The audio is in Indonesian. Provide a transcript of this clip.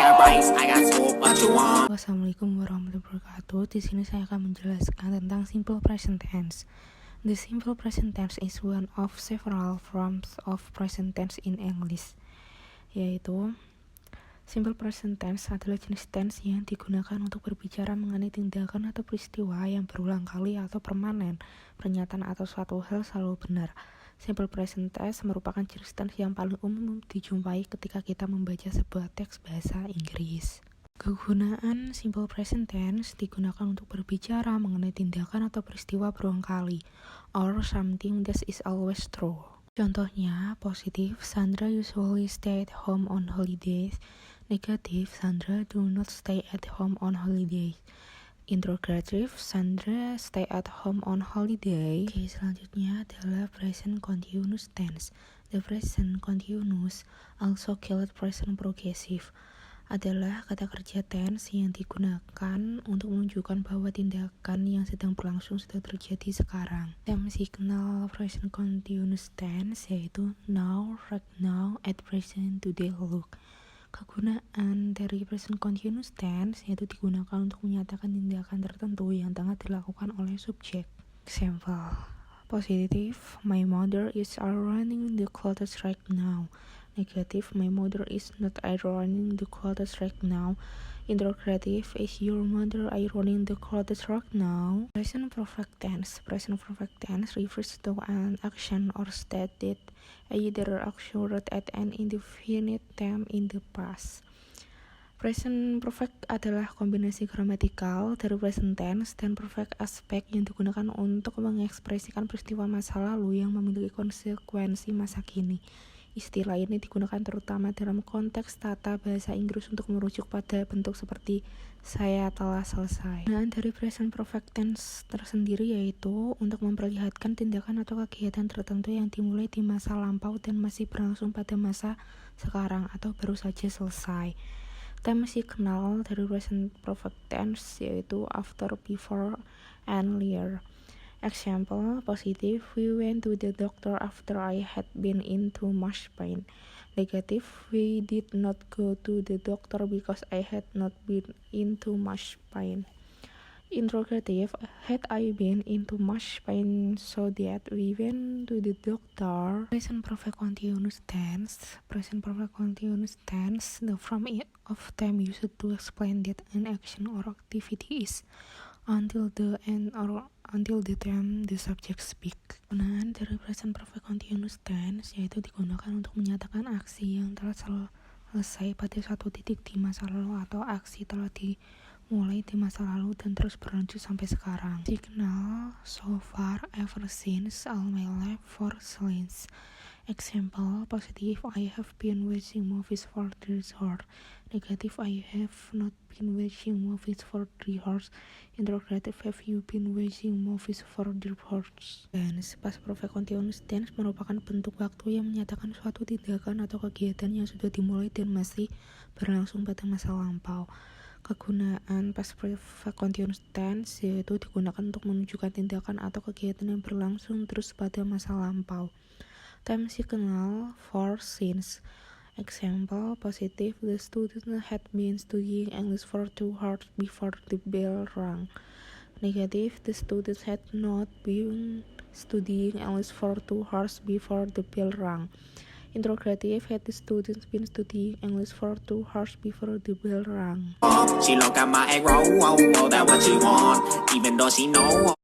got rice, I got soup, what you want? Assalamualaikum warahmatullahi wabarakatuh. Di sini saya akan menjelaskan tentang simple present tense. The simple present tense is one of several forms of present tense in English. Yaitu simple present tense adalah jenis tense yang digunakan untuk berbicara mengenai tindakan atau peristiwa yang berulang kali atau permanen. Pernyataan atau suatu hal selalu benar. Simple present tense merupakan jenis tense yang paling umum dijumpai ketika kita membaca sebuah teks bahasa Inggris. Kegunaan simple present tense digunakan untuk berbicara mengenai tindakan atau peristiwa berulang kali, or something that is always true. Contohnya, positif, Sandra usually stay at home on holidays. Negatif, Sandra do not stay at home on holidays. Interrogative, Sandra stay at home on holiday. Oke, selanjutnya adalah present continuous tense. The present continuous, also called present progressive, adalah kata kerja tense yang digunakan untuk menunjukkan bahwa tindakan yang sedang berlangsung sedang terjadi sekarang. Kita masih kenal present continuous tense yaitu now, right now, at present, today, look. Kegunaan dari present continuous tense yaitu digunakan untuk menyatakan tindakan tertentu yang tengah dilakukan oleh subjek. Example, positif, my mother is ironing the clothes right now. Negative, my mother is not ironing the clothes right now. Interrogative, is your mother ironing the clothes right now? Present perfect tense. Present perfect tense refers to an action or state that either occurred at an indefinite time in the past. Present perfect adalah kombinasi gramatikal dari present tense dan perfect aspect yang digunakan untuk mengekspresikan peristiwa masa lalu yang memiliki konsekuensi masa kini. Istilah ini digunakan terutama dalam konteks tata bahasa Inggris untuk merujuk pada bentuk seperti saya telah selesai. Kegunaan dari present perfect tense tersendiri yaitu untuk memperlihatkan tindakan atau kegiatan tertentu yang dimulai di masa lampau dan masih berlangsung pada masa sekarang atau baru saja selesai. Kita masih kenal dari present perfect tense yaitu after, before, and later. Example, positive, we went to the doctor after I had been in too much pain. Negative, we did not go to the doctor because I had not been in too much pain. Interrogative, had I been in too much pain so that we went to the doctor? Present perfect continuous tense. Present perfect continuous tense, the form of time used to explain that an action or activity is until the end or until the time the subject speak. Kegunaan dari present perfect continuous tense yaitu digunakan untuk menyatakan aksi yang telah selesai pada suatu titik di masa lalu atau aksi telah dimulai di masa lalu dan terus berlanjut sampai sekarang. Dikenal so far, ever since, all my life, for since. Example, positive, I have been watching movies for 3 hours. Negative, I have not been watching movies for 3 hours. Interrogative, have you been watching movies for 3 hours? Dan past perfect continuous tense merupakan bentuk waktu yang menyatakan suatu tindakan atau kegiatan yang sudah dimulai dan masih berlangsung pada masa lampau. Kegunaan past perfect continuous tense yaitu digunakan untuk menunjukkan tindakan atau kegiatan yang berlangsung terus pada masa lampau. Kita masih kenal for since. Example, positive, the student had been studying English for 2 hours before the bell rang. Negative, the student had not been studying English for 2 hours before the bell rang. Interrogative, had the student been studying English for 2 hours before the bell rang? She look at my egg roll, that what she want, even though she know.